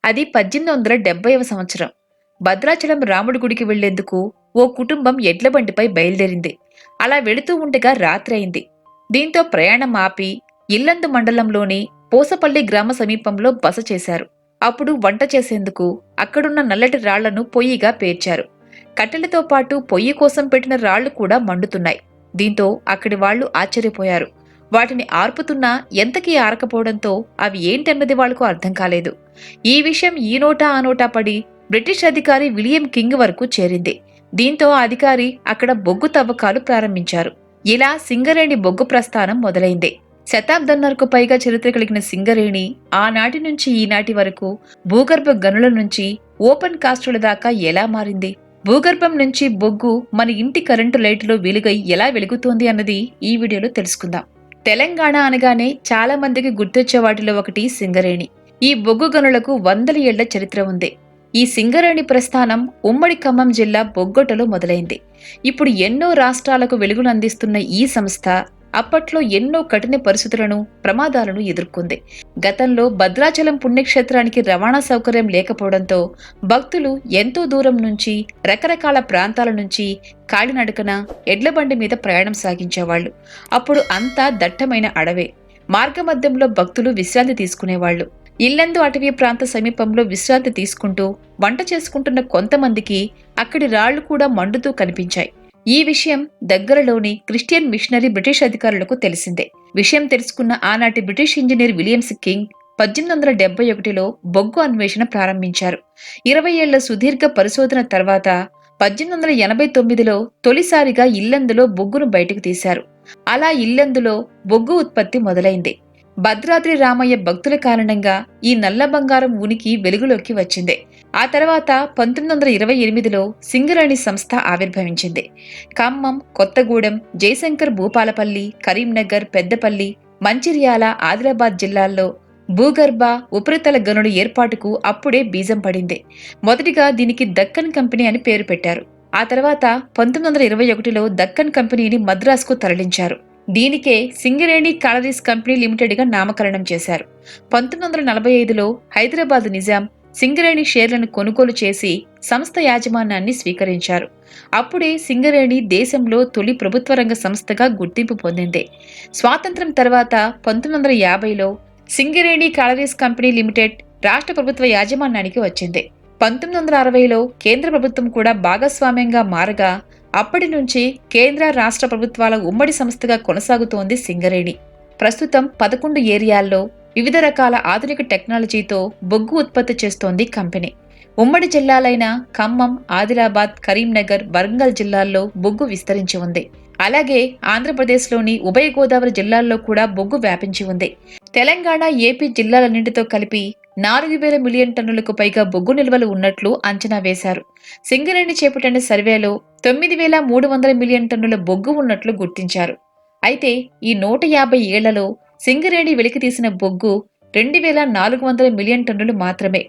అది 1870వ సంవత్సరం. భద్రాచలం రాముడి గుడికి వెళ్లేందుకు ఓ కుటుంబం ఎడ్ల బండిపై బయలుదేరింది. అలా వెళుతూ ఉండగా రాత్రయింది. దీంతో ప్రయాణం ఆపి ఇల్లందు మండలంలోని పూసపల్లి గ్రామ సమీపంలో బస చేశారు. అప్పుడు వంట చేసేందుకు అక్కడున్న నల్లటి రాళ్లను పొయ్యిగా పేర్చారు. కట్టెలతో పాటు పొయ్యి కోసం పెట్టిన రాళ్లు కూడా మండుతున్నాయి. దీంతో అక్కడి వాళ్లు ఆశ్చర్యపోయారు. వాటిని ఆర్పుతున్నా ఎంతకీ ఆరకపోవడంతో అవి ఏంటన్నది వాళ్లకు అర్థం కాలేదు. ఈ విషయం ఈ నోటా ఆ నోటా పడి బ్రిటిష్ అధికారి విలియం కింగ్ వరకు చేరింది. దీంతో ఆ అధికారి అక్కడ బొగ్గు తవ్వకాలు ప్రారంభించారు. ఇలా సింగరేణి బొగ్గు ప్రస్థానం మొదలైంది. శతాబ్దంన్నరకు పైగా చరిత్ర కలిగిన సింగరేణి ఆనాటి నుంచి ఈనాటి వరకు భూగర్భ గనుల నుంచి ఓపెన్ కాస్టుల దాకా ఎలా మారింది, భూగర్భం నుంచి బొగ్గు మన ఇంటి కరెంటు లైటులో వెలుగై ఎలా వెలుగుతోంది అన్నది ఈ వీడియోలో తెలుసుకుందాం. తెలంగాణ అనగానే చాలా మందికి గుర్తొచ్చే వాటిలో ఒకటి సింగరేణి. ఈ బొగ్గు గనులకు వందల ఏళ్ల చరిత్ర ఉంది. ఈ సింగరేణి ప్రస్థానం ఉమ్మడి ఖమ్మం జిల్లా బొగ్గొటలో మొదలైంది. ఇప్పుడు ఎన్నో రాష్ట్రాలకు వెలుగునందిస్తున్న ఈ సంస్థ అప్పట్లో ఎన్నో కఠిన పరిస్థితులను, ప్రమాదాలను ఎదుర్కొంది. గతంలో భద్రాచలం పుణ్యక్షేత్రానికి రవాణా సౌకర్యం లేకపోవడంతో భక్తులు ఎంతో దూరం నుంచి, రకరకాల ప్రాంతాల నుంచి కాలినడకన ఎడ్లబండి మీద ప్రయాణం సాగించేవాళ్లు. అప్పుడు అంతా దట్టమైన అడవే. మార్గమధ్యంలో భక్తులు విశ్రాంతి తీసుకునేవాళ్లు. ఇల్లందు అటవీ ప్రాంత సమీపంలో విశ్రాంతి తీసుకుంటూ వంట చేసుకుంటున్న కొంతమందికి అక్కడి రాళ్లు కూడా మండుతూ కనిపించాయి. ఈ విషయం దగ్గరలోని క్రిస్టియన్ మిషనరీ బ్రిటిష్ అధికారులకు తెలిసిందే. విషయం తెలుసుకున్న ఆనాటి బ్రిటిష్ ఇంజనీర్ విలియమ్స్ కింగ్ 1871లో బొగ్గు అన్వేషణ ప్రారంభించారు. 20 ఏళ్ల సుదీర్ఘ పరిశోధన తర్వాత 1889లో తొలిసారిగా ఇల్లందులో బొగ్గును బయటకు తీశారు. అలా ఇల్లందులో బొగ్గు ఉత్పత్తి మొదలైంది. భద్రాద్రి రామయ్య భక్తుల కారణంగా ఈ నల్ల బంగారం ఉనికి వెలుగులోకి వచ్చింది. ఆ తర్వాత 1928లో సింగరేణి సంస్థ ఆవిర్భవించింది. ఖమ్మం, కొత్తగూడెం, జయశంకర్ భూపాలపల్లి, కరీంనగర్, పెద్దపల్లి, మంచిర్యాల, ఆదిలాబాద్ జిల్లాల్లో భూగర్భ, ఉపరితల గనుల ఏర్పాటుకు అప్పుడే బీజం పడింది. మొదటిగా దీనికి దక్కన్ కంపెనీ అని పేరు పెట్టారు. ఆ తర్వాత 1921లో దక్కన్ కంపెనీని మద్రాసుకు తరలించారు. దీనికే సింగరేణి కాలరీస్ కంపెనీ లిమిటెడ్ గా నామకరణం చేశారు. 1945లో హైదరాబాద్ నిజాం సింగరేణి షేర్లను కొనుగోలు చేసి సంస్థ యాజమాన్యాన్ని స్వీకరించారు. అప్పుడే సింగరేణి దేశంలో తొలి ప్రభుత్వ రంగ సంస్థగా గుర్తింపు పొందింది. స్వాతంత్ర్యం తర్వాత 1950లో సింగరేణి కాలరీస్ కంపెనీ లిమిటెడ్ రాష్ట్ర ప్రభుత్వ యాజమాన్యానికి వచ్చింది. 1960లో కేంద్ర ప్రభుత్వం కూడా భాగస్వామ్యంగా మారగా అప్పటి నుంచి కేంద్ర, రాష్ట్ర ప్రభుత్వాల ఉమ్మడి సంస్థగా కొనసాగుతోంది సింగరేణి. ప్రస్తుతం 11 ఏరియాల్లో వివిధ రకాల ఆధునిక టెక్నాలజీతో బొగ్గు ఉత్పత్తి చేస్తోంది కంపెనీ. ఉమ్మడి జిల్లాలైన ఖమ్మం, ఆదిలాబాద్, కరీంనగర్, వరంగల్ జిల్లాల్లో బొగ్గు విస్తరించి ఉంది. అలాగే ఆంధ్రప్రదేశ్లోని ఉభయ గోదావరి జిల్లాల్లో కూడా బొగ్గు వ్యాపించి ఉంది. తెలంగాణ, ఏపీ జిల్లాలన్నింటితో కలిపి 4,000 మిలియన్ టన్నులకు పైగా బొగ్గు నిల్వలు ఉన్నట్లు అంచనా వేశారు. సింగరేణి చేపట్టిన సర్వేలో 9,300 మిలియన్ టన్నుల బొగ్గు ఉన్నట్లు గుర్తించారు. అయితే ఈ 150 ఏళ్లలో సింగరేణి వెలికితీసిన బొగ్గు 2,400 మిలియన్ టన్నులు మాత్రమే.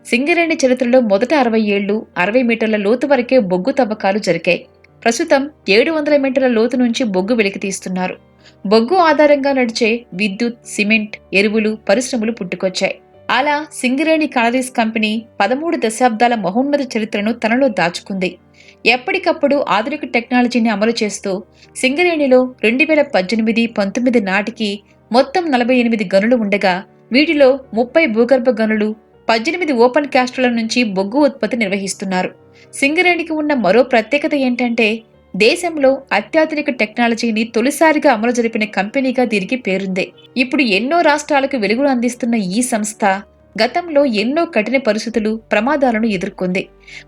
సింగరేణి చరిత్రలో మొదట 60 ఏళ్లు 60 మీటర్ల లోతు వరకే బొగ్గు తవ్వకాలు జరిగాయి. ప్రస్తుతం 700 మీటర్ల లోతు నుంచి బొగ్గు వెలికితీస్తున్నారు. బొగ్గు ఆధారంగా నడిచే విద్యుత్, సిమెంట్, ఎరువులు పరిశ్రమలు పుట్టుకొచ్చాయి. అలా సింగరేణి కాలరీస్ కంపెనీ 13 దశాబ్దాల మహోన్నత చరిత్రను తనలో దాచుకుంది. ఎప్పటికప్పుడు ఆధునిక టెక్నాలజీని అమలు చేస్తూ సింగరేణిలో 2018-19 నాటికి మొత్తం 48 గనులు ఉండగా వీటిలో 30 భూగర్భ గనులు, 18 ఓపెన్ కాస్టుల నుంచి బొగ్గు ఉత్పత్తి నిర్వహిస్తున్నారు. సింగరేణికి ఉన్న మరో ప్రత్యేకత ఏంటంటే దేశంలో అత్యాధునిక టెక్నాలజీని తొలిసారిగా అమలు జరిపిన కంపెనీగా దీనికి పేరుంది. ఇప్పుడు ఎన్నో రాష్ట్రాలకు వెలుగును అందిస్తున్న ఈ సంస్థ గతంలో ఎన్నో కఠిన పరిస్థితులు, ప్రమాదాలను ఎదుర్కొంది.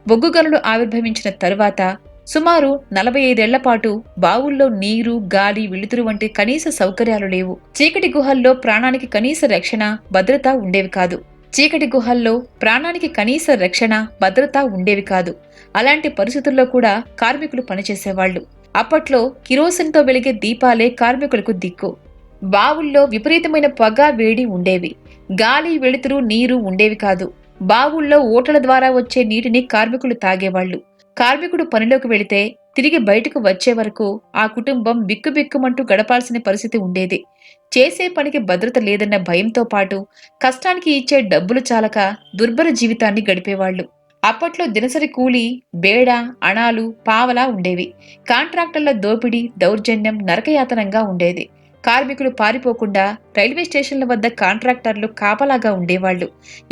బొగ్గు గనులు ఆవిర్భవించిన తరువాత సుమారు 45 ఏళ్ల పాటు బావుల్లో నీరు, గాలి, వెలుతురు వంటి కనీస సౌకర్యాలు లేవు. చీకటి గుహల్లో ప్రాణానికి కనీస రక్షణ, భద్రత ఉండేవి కాదు. ఉండేవి కాదు. అలాంటి పరిస్థితుల్లో కూడా కార్మికులు పనిచేసేవాళ్లు. అప్పట్లో కిరోసిన్తో వెలిగే దీపాలే కార్మికులకు దిక్కు. బావుల్లో విపరీతమైన పొగ, వేడి ఉండేవి. గాలి, వెలుతురు, నీరు ఉండేవి కాదు. బావుల్లో ఓటల ద్వారా వచ్చే నీటిని కార్మికులు తాగేవాళ్లు. కార్మికుడు పనిలోకి వెళితే తిరిగి బయటకు వచ్చే వరకు ఆ కుటుంబం బిక్కుబిక్కుమంటూ గడపాల్సిన పరిస్థితి ఉండేది. చేసే పనికి భద్రత లేదన్న భయంతో పాటు కష్టానికి ఇచ్చే డబ్బులు చాలక దుర్భర జీవితాన్ని గడిపేవాళ్లు. అప్పట్లో దినసరి కూలీ బేడ, అణాలు, పావలా ఉండేవి. కాంట్రాక్టర్ల దోపిడీ, దౌర్జన్యం నరకయాతనంగా ఉండేది. కార్మికులు పారిపోకుండా రైల్వే స్టేషన్ల వద్ద కాంట్రాక్టర్లు కాపలాగా ఉండేవాళ్లు.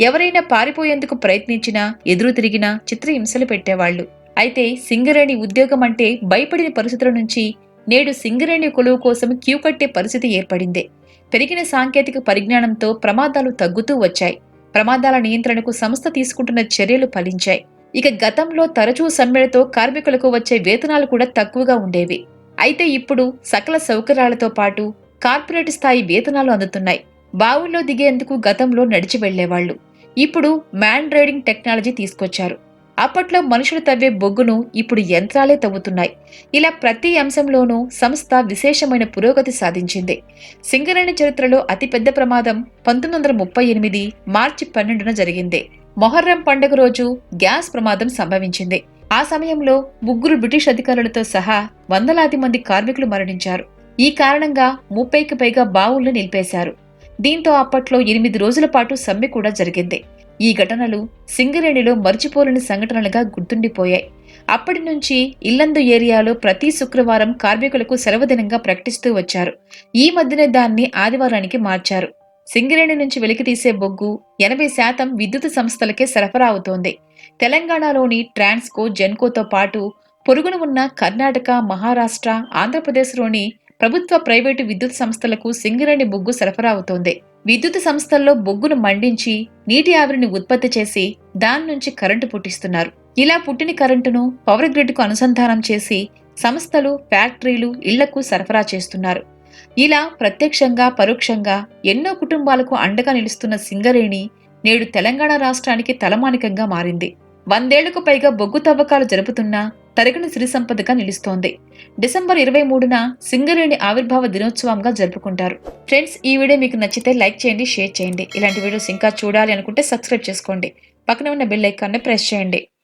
ఎవరైనా పారిపోయేందుకు ప్రయత్నించినా, ఎదురు తిరిగినా చిత్రహింసలు పెట్టేవాళ్లు. అయితే సింగరేణి ఉద్యోగం అంటే భయపడిన పరిస్థితుల నుంచి నేడు సింగరేణి కొలువు కోసం క్యూ కట్టే పరిస్థితి ఏర్పడింది. పెరిగిన సాంకేతిక పరిజ్ఞానంతో ప్రమాదాలు తగ్గుతూ వచ్చాయి. ప్రమాదాల నియంత్రణకు సంస్థ తీసుకుంటున్న చర్యలు ఫలించాయి. ఇక గతంలో తరచూ సమ్మెలతో కార్మికులకు వచ్చే వేతనాలు కూడా తక్కువగా ఉండేవి. అయితే ఇప్పుడు సకల సౌకర్యాలతో పాటు కార్పొరేట్ స్థాయి వేతనాలు అందుతున్నాయి. బావుల్లో దిగేందుకు గతంలో నడిచి వెళ్లేవాళ్లు. ఇప్పుడు మ్యాన్ రైడింగ్ టెక్నాలజీ తీసుకొచ్చారు. అప్పట్లో మనుషులు తవ్వే బొగ్గును ఇప్పుడు యంత్రాలే తవ్వుతున్నాయి. ఇలా ప్రతి అంశంలోనూ సంస్థ విశేషమైన పురోగతి సాధించింది. సింగరేణి చరిత్రలో అతిపెద్ద ప్రమాదం 1938 మార్చి 12న జరిగింది. మొహర్రం పండుగ రోజు గ్యాస్ ప్రమాదం సంభవించింది. ఆ సమయంలో 3 బ్రిటిష్ అధికారులతో సహా వందలాది మంది కార్మికులు మరణించారు. ఈ కారణంగా 30కి పైగా బావులను నిలిపేశారు. దీంతో అప్పట్లో 8 రోజుల పాటు సమ్మె కూడా జరిగింది. ఈ ఘటనలు సింగరేణిలో మర్చిపోలేని సంఘటనలుగా గుర్తుండిపోయాయి. అప్పటి నుంచి ఇల్లందు ఏరియాలో ప్రతి శుక్రవారం కార్మికులకు సెలవుదినంగా ప్రకటిస్తూ వచ్చారు. ఈ మధ్యనే దాన్ని ఆదివారానికి మార్చారు. సింగరేణి నుంచి వెలికితీసే బొగ్గు 80% విద్యుత్ సంస్థలకే సరఫరా అవుతోంది. తెలంగాణలోని ట్రాన్స్కో, జెన్కోతో పాటు పొరుగున ఉన్న కర్ణాటక, మహారాష్ట్ర, ఆంధ్రప్రదేశ్లోని ప్రభుత్వ, ప్రైవేటు విద్యుత్ సంస్థలకు సింగరేణి బొగ్గు సరఫరా అవుతోంది. విద్యుత్ సంస్థల్లో బొగ్గును మండించి నీటి ఆవిరిని ఉత్పత్తి చేసి దాని నుంచి కరెంటు పుట్టిస్తున్నారు. ఇలా పుట్టిన కరెంటును పవర్ గ్రిడ్ కు అనుసంధానం చేసి సంస్థలు, ఫ్యాక్టరీలు, ఇళ్లకు సరఫరా చేస్తున్నారు. ఇలా ప్రత్యక్షంగా, పరోక్షంగా ఎన్నో కుటుంబాలకు అండగా నిలుస్తున్న సింగరేణి నేడు తెలంగాణ రాష్ట్రానికి తలమానికంగా మారింది. 100 ఏళ్లకు పైగా బొగ్గు తవ్వకాలు జరుపుతున్నా తరగని సిరి సంపదగా నిలుస్తోంది. డిసెంబర్ 23న సింగరేణి ఆవిర్భావ దినోత్సవంగా జరుపుకుంటారు. ఫ్రెండ్స్, ఈ వీడియో మీకు నచ్చితే లైక్ చేయండి, షేర్ చేయండి. ఇలాంటి వీడియోస్ ఇంకా చూడాలి అనుకుంటే సబ్స్క్రైబ్ చేసుకోండి. పక్కన ఉన్న బెల్ ఐకాన్ని ప్రెస్ చేయండి.